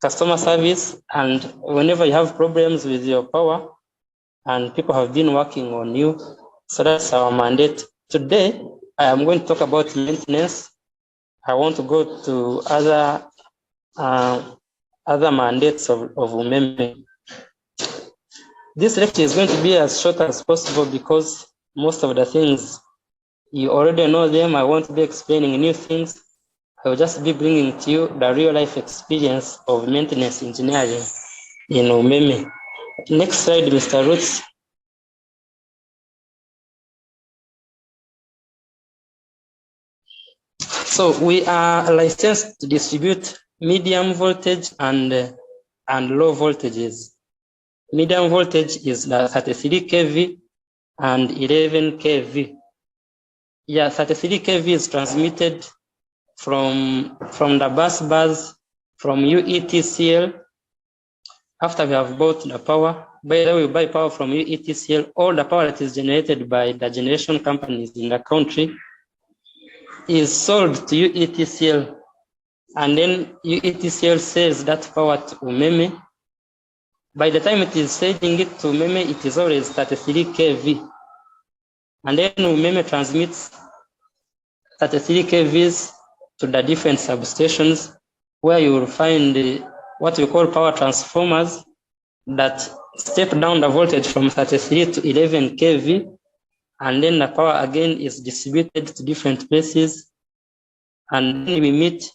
customer service, and whenever you have problems with your power and people have been working on you. So that's our mandate. Today, I am going to talk about maintenance. I want to go to other mandates of UMEME. This lecture is going to be as short as possible because most of the things you already know them. I won't be explaining new things. I will just be bringing to you the real life experience of maintenance engineering in UMEME. Next slide, Mr. Roots. So we are licensed to distribute medium voltage and low voltages. Medium voltage is the 33 kV and 11 kV. Yeah, 33 kV is transmitted from the bus bars from UETCL. After we have bought the power, by the way, we buy power from UETCL. All the power that is generated by the generation companies in the country is sold to UETCL, and then UETCL sells that power to UMEME. By the time it is selling it to UMEME, it is always 33 kV. And then UMEME transmits 33 kVs to the different substations, where you will find what we call power transformers that step down the voltage from 33 to 11 kV, and then the power again is distributed to different places. And then we meet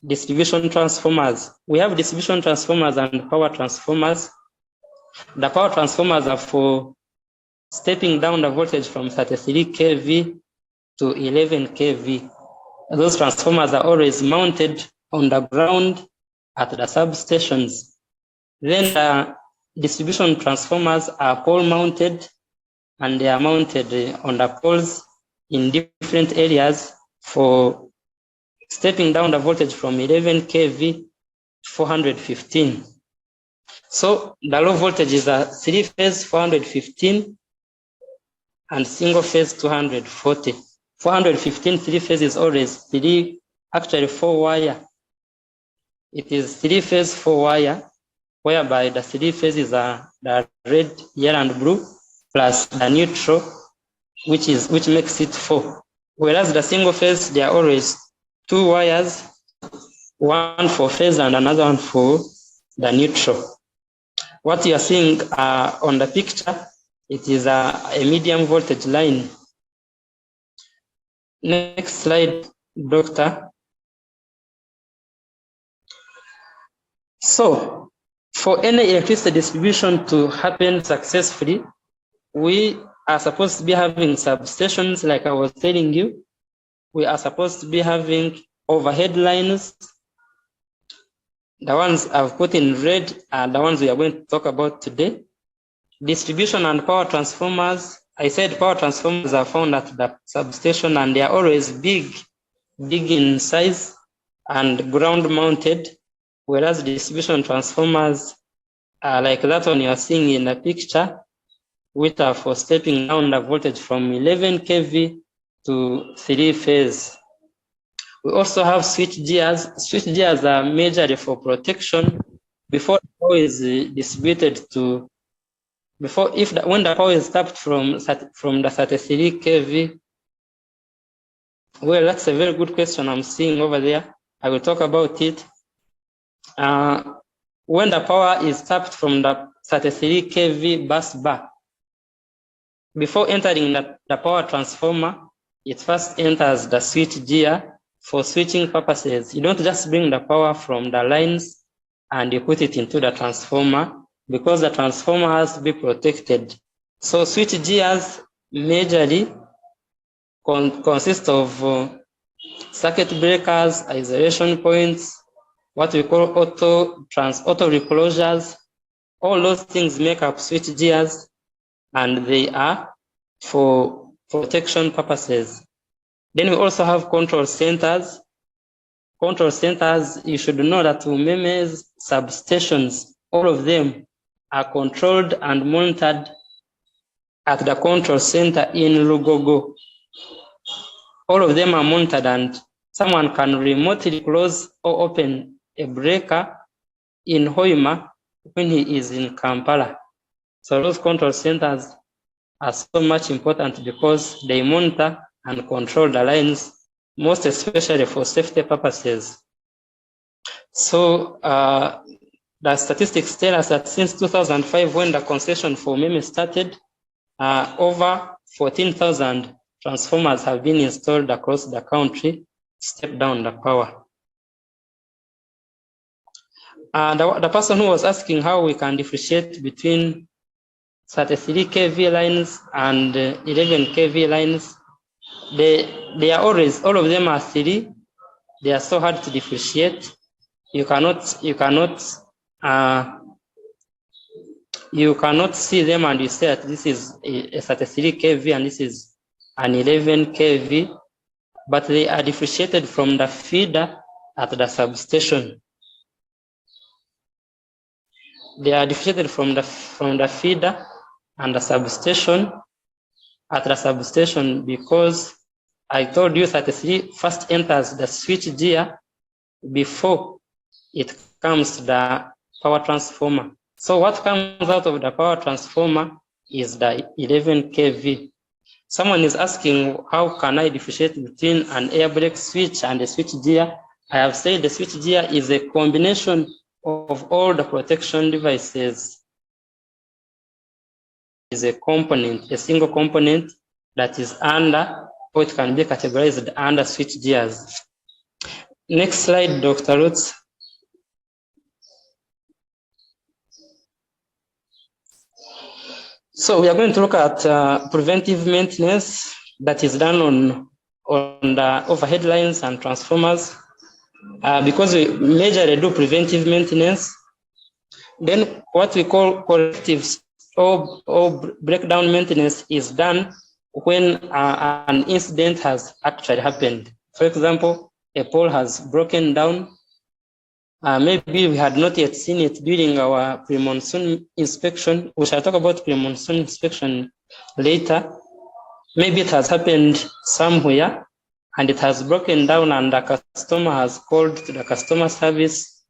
distribution transformers. We have distribution transformers and power transformers. The power transformers are for stepping down the voltage from 33 kV to 11 kV. Those transformers are always mounted on the ground at the substations. Then the distribution transformers are pole mounted, and they are mounted on the poles in different areas for stepping down the voltage from 11 kV to 415. So the low voltage is a 3-phase 415 and single phase 240. 415 3-phase is always 4 wire. It is 3-phase 4 wire, whereby the 3 phases are the red, yellow, and blue, plus the neutral, which makes it 4. Whereas the single phase, they are always 2 wires, one for phase and another one for the neutral. What you are seeing on the picture, it is a medium voltage line. Next slide, Doctor. So, for any electricity distribution to happen successfully, we are supposed to be having substations, like I was telling you. We are supposed to be having overhead lines. The ones I've put in red are the ones we are going to talk about today. Distribution and power transformers. I said power transformers are found at the substation, and they are always big in size and ground mounted, whereas distribution transformers are like that one you are seeing in the picture, which are for stepping down the voltage from 11 kV to 3-phase. We also have switch gears. Switch gears are majorly for protection before the power is distributed to, when the power is tapped from the 33 kV. Well, that's a very good question I'm seeing over there. I will talk about it. When the power is tapped from the 33 kV bus bar, before entering the power transformer, it first enters the switch gear for switching purposes. You don't just bring the power from the lines and you put it into the transformer, because the transformer has to be protected. So switch gears majorly consist of circuit breakers, isolation points, what we call auto reclosures. All those things make up switch gears, and they are for protection purposes. Then we also have control centers. Control centers, you should know that UMEME's substations, all of them are controlled and monitored at the control center in Lugogo. All of them are monitored, and someone can remotely close or open a breaker in Hoima when he is in Kampala. So those control centers are so much important because they monitor and control the lines, most especially for safety purposes. So the statistics tell us that since 2005, when the concession for Umeme started, over 14,000 transformers have been installed across the country to step down the power. The person who was asking how we can differentiate between 33 kV lines and 11 kV lines, they are always, all of them are 3. They are so hard to differentiate. You cannot see them and you say that this is a 33 kV and this is an 11 kV, but they are differentiated from the feeder at the substation. They are differentiated from the feeder and the substation at the substation because I told you 33 first enters the switch gear before it comes to the power transformer. So what comes out of the power transformer is the 11 kV. Someone is asking, how can I differentiate between an air brake switch and a switch gear? I have said the switch gear is a combination of all the protection devices. Is a component, a single component that is under, or it can be categorized under switch gears. Next slide, Dr. Lutz. So we are going to look at preventive maintenance that is done on the overhead lines and transformers. Because we majorly do preventive maintenance, then what we call corrective or breakdown maintenance is done when an incident has actually happened. For example, a pole has broken down. Maybe we had not yet seen it during our pre-monsoon inspection. We shall talk about pre-monsoon inspection later. Maybe it has happened somewhere and it has broken down and the customer has called to the customer service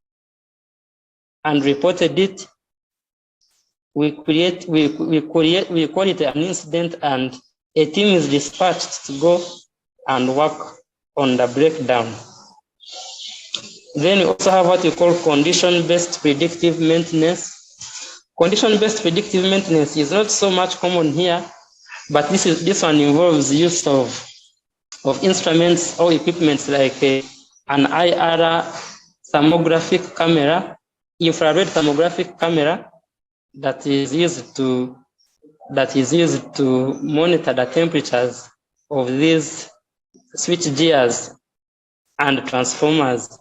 and reported it. We call it an incident and a team is dispatched to go and work on the breakdown. Then we also have what we call condition-based predictive maintenance. Condition-based predictive maintenance is not so much common here, but this one involves use of instruments or equipment like an IR thermographic camera, infrared thermographic camera that is used to monitor the temperatures of these switch gears and transformers.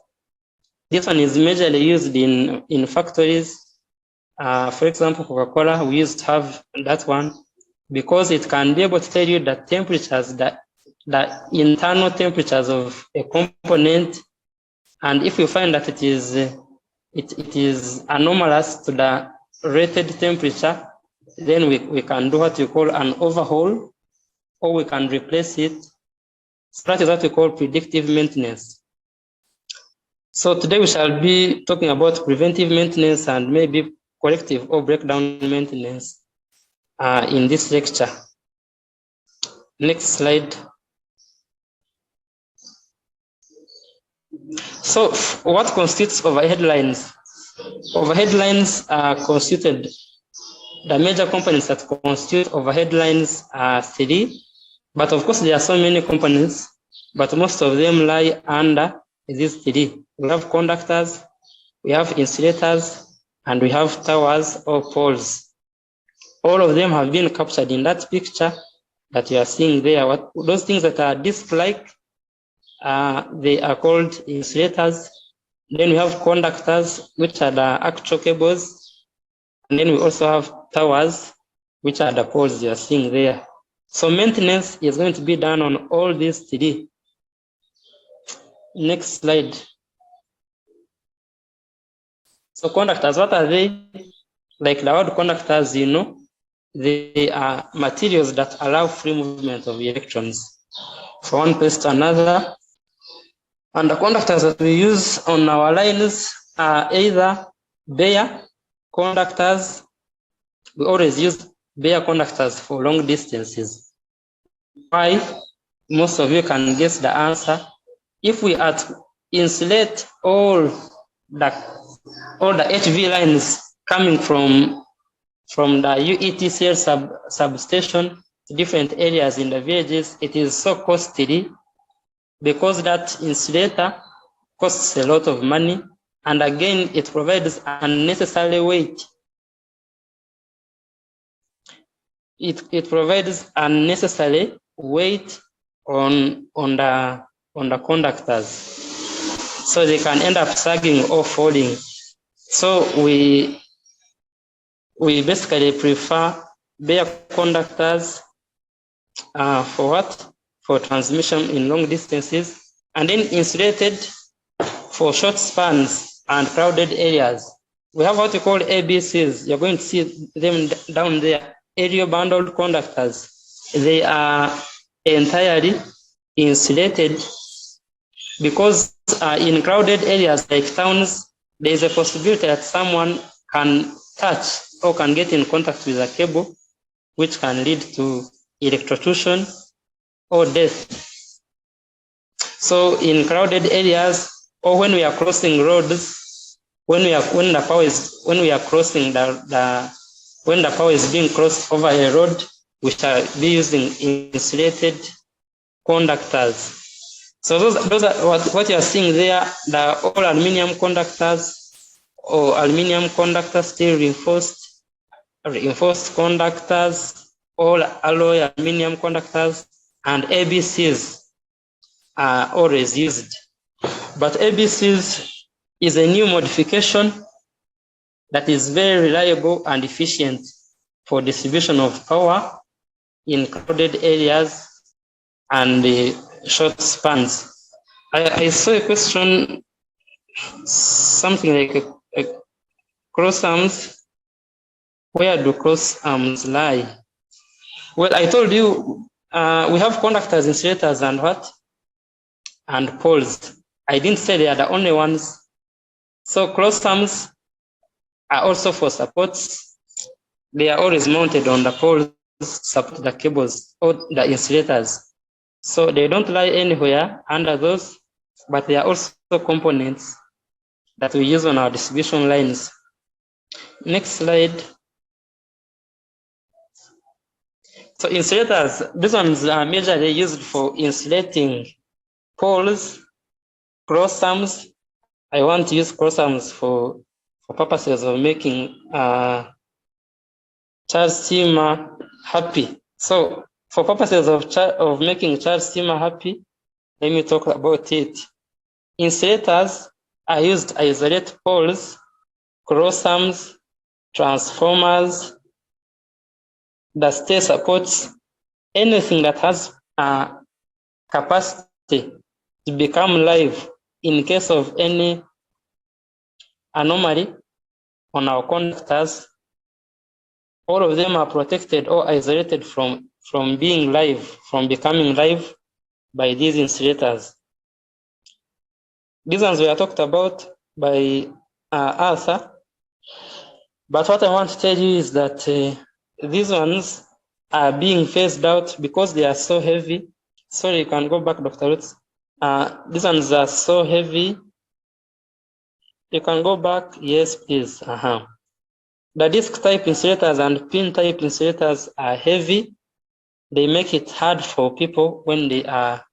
This one is majorly used in factories. For example, Coca-Cola, we used to have that one because it can be able to tell you the temperatures, the internal temperatures of a component, and if you find that it is anomalous to the rated temperature, then we can do what we call an overhaul, or we can replace it. So that is what we call predictive maintenance. So today we shall be talking about preventive maintenance and maybe corrective or breakdown maintenance in this lecture. Next slide. So what constitutes overhead lines? Overhead lines are constituted, the major components that constitute overhead lines are 3, but of course there are so many components, but most of them lie under these 3. We have conductors, we have insulators, and we have towers or poles. All of them have been captured in that picture that you are seeing there. Those things that are disc-like, they are called insulators. Then we have conductors, which are the actual cables. And then we also have towers, which are the poles you are seeing there. So maintenance is going to be done on all these 3. Next slide. So conductors, what are they? Like the word conductors, you know, they are materials that allow free movement of electrons from one place to another. And the conductors that we use on our lines are either bare conductors. We always use bare conductors for long distances. Why? Most of you can guess the answer. If we are to insulate all the HV lines coming from the UETCL substation to different areas in the villages, it is so costly because that insulator costs a lot of money, and again it provides unnecessary weight. It provides unnecessary weight on the conductors, so they can end up sagging or falling. So we basically prefer bare conductors for what? For transmission in long distances, and then insulated for short spans and crowded areas. We have what we call ABCs. You're going to see them down there. Aerial bundled conductors. They are entirely insulated because in crowded areas like towns, there is a possibility that someone can touch or can get in contact with a cable, which can lead to electrocution or death. So in crowded areas, or when we are crossing roads, when the power is being crossed over a road, we shall be using insulated conductors. So those are what you are seeing there. The all aluminium conductors or aluminium conductors, steel reinforced conductors, all alloy aluminium conductors, and ABCs are always used. But ABCs is a new modification that is very reliable and efficient for distribution of power in crowded areas and short spans. I saw a question, something like a cross arms. Where do cross arms lie? Well, I told you we have conductors, insulators, and what? And poles. I didn't say they are the only ones. So cross arms are also for supports. They are always mounted on the poles, support the cables or the insulators. So they don't lie anywhere under those, but they are also components that we use on our distribution lines. Next slide. So insulators, these ones are majorly used for insulating poles, cross arms. I want to use cross arms for purposes of making charge steamer happy. So for purposes of making charge steamer happy, let me talk about it. Insulators are used to isolate poles, cross arms, transformers, the stay supports, anything that has capacity to become live in case of any anomaly on our conductors. All of them are protected or isolated from being live, from becoming live by these insulators. These ones were talked about by Arthur, but what I want to tell you is that these ones are being phased out because they are so heavy. Sorry, you can go back, Dr. Roots. These ones are so heavy. You can go back. Yes, please. The disc type insulators and pin type insulators are heavy. They make it hard for people when they are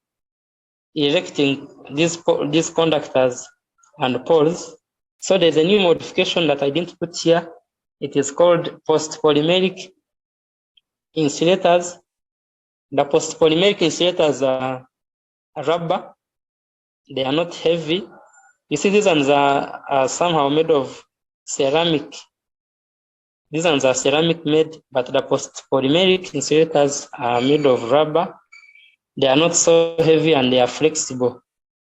erecting these conductors and poles. So there's a new modification that I didn't put here. It is called post-polymeric insulators. The post-polymeric insulators are rubber. They are not heavy. You see, these ones are somehow made of ceramic. These ones are ceramic made, but the post-polymeric insulators are made of rubber. They are not so heavy and they are flexible.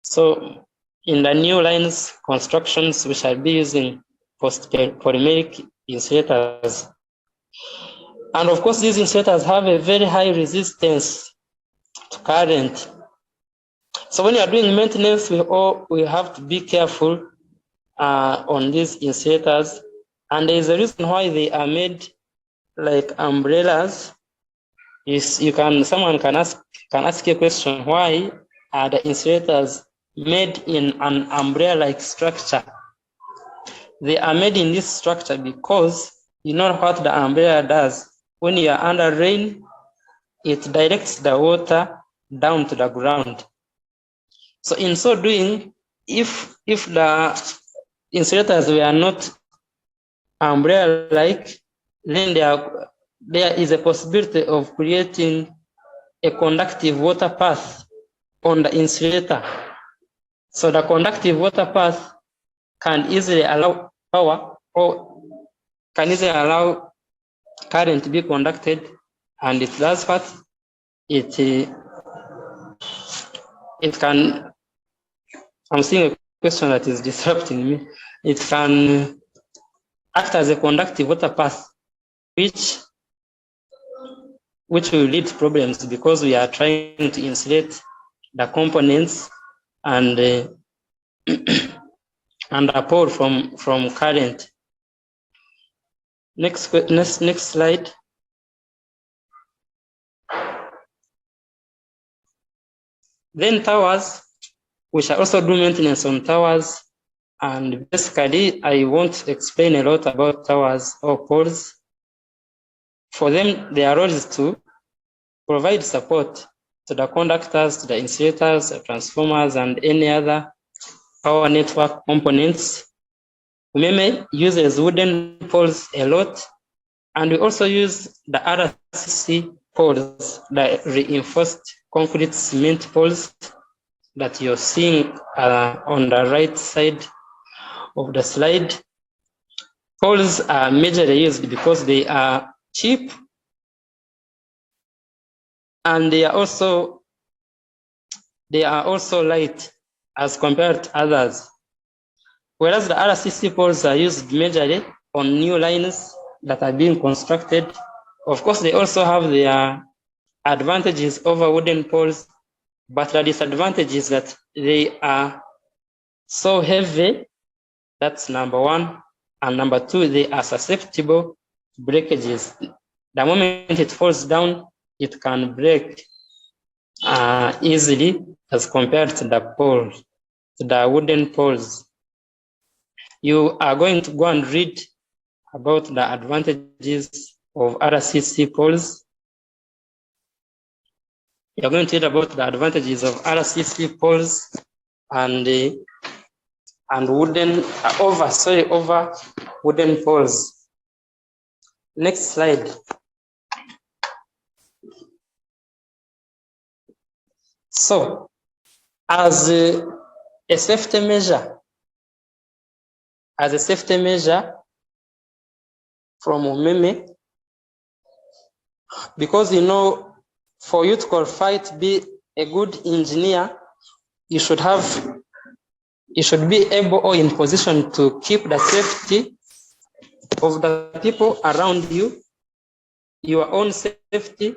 So in the new lines constructions, we shall be using post-polymeric insulators. And of course, these insulators have a very high resistance to current. So when you are doing maintenance, we have to be careful on these insulators, and there is a reason why they are made like umbrellas. Someone can ask a question, why are the insulators made in an umbrella-like structure? They are made in this structure because you know what the umbrella does. When you are under rain, it directs the water down to the ground. So in so doing, if the insulators were not umbrella-like, then there is a possibility of creating a conductive water path on the insulator. So the conductive water path can easily allow power, or can easily allow current to be conducted, and it does what? It can, I'm seeing a question that is disrupting me. It can act as a conductive water path, which will lead to problems because we are trying to insulate the components and and uphold from current. Next slide. Then towers, we shall also do maintenance on towers, and basically I won't explain a lot about towers or poles. For them, their role is to provide support to the conductors, to the insulators, the transformers, and any other power network components. UMEME uses wooden poles a lot, and we also use the RCC poles, the reinforced concrete cement poles that you're seeing on the right side of the slide. Poles are majorly used because they are cheap and they are also light as compared to others. Whereas the RCC poles are used majorly on new lines that are being constructed. Of course, they also have their advantages over wooden poles, but the disadvantage is that they are so heavy. That's number one. And number two, they are susceptible to breakages. The moment it falls down, it can break easily as compared to the wooden poles. You are going to go and read about the advantages of RCC poles. You're going to read about the advantages of RCC poles and over wooden poles. Next slide. So, as a safety measure from UMEME, because for you to qualify to be a good engineer, you should be able or in position to keep the safety of the people around you, your own safety,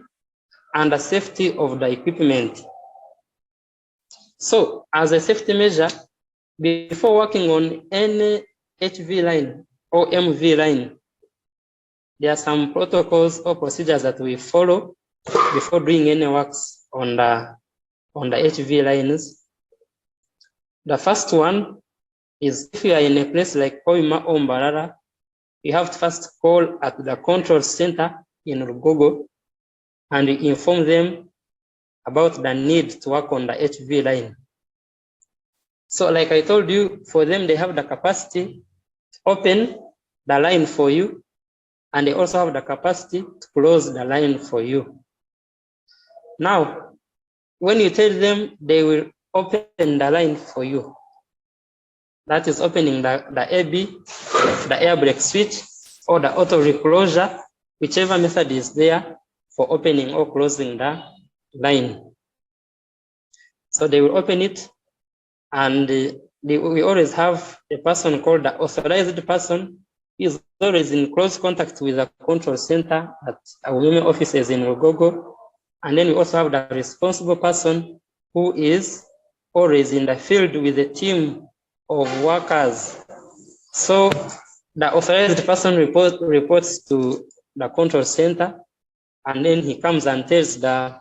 and the safety of the equipment. So, as a safety measure, before working on any HV line or MV line, there are some protocols or procedures that we follow before doing any works on the HV lines. The first one is, if you are in a place like Hoima or Mbarara, you have to first call at the control center in Rugogo and inform them about the need to work on the HV line. So like I told you, for them, they have the capacity to open the line for you, and they also have the capacity to close the line for you. Now, when you tell them, they will open the line for you. That is opening the AB, the air brake switch, or the auto reclosure, whichever method is there for opening or closing the line. So they will open it, and we always have a person called the authorized person. He is always in close contact with the control center at our UMEME offices in Rugogo. And then we also have the responsible person who is always in the field with a team of workers So the authorized person reports to the control center, and then he comes and tells the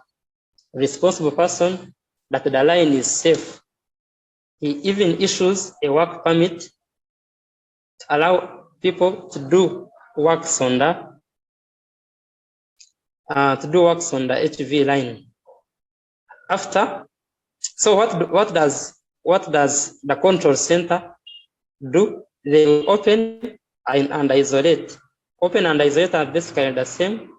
responsible person that the line is safe. He even issues a work permit to allow people to do works on the HV line. After, so what does the control center do? They will open and isolate. Open and isolate are basically the same.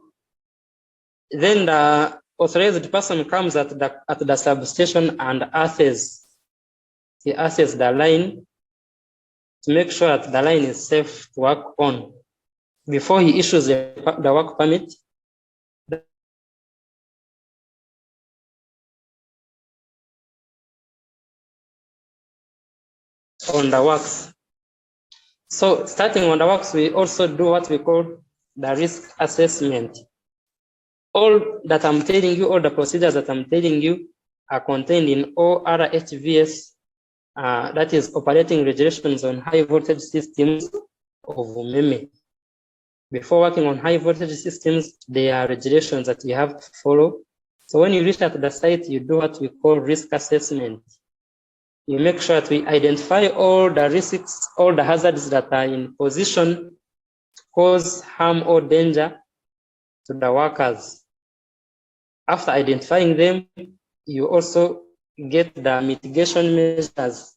Then the authorized person comes at the substation and assesses the line to make sure that the line is safe to work on. Before he issues the work permit, on the works. So starting on the works, we also do what we call the risk assessment. All that I'm telling you, all the procedures that I'm telling you are contained in ORHVS, that is operating regulations on high voltage systems of MEME. Before working on high voltage systems, there are regulations that you have to follow. So when you reach at the site, you do what we call risk assessment. You make sure that we identify all the risks, all the hazards that are in position to cause harm or danger to the workers. After identifying them, you also get the mitigation measures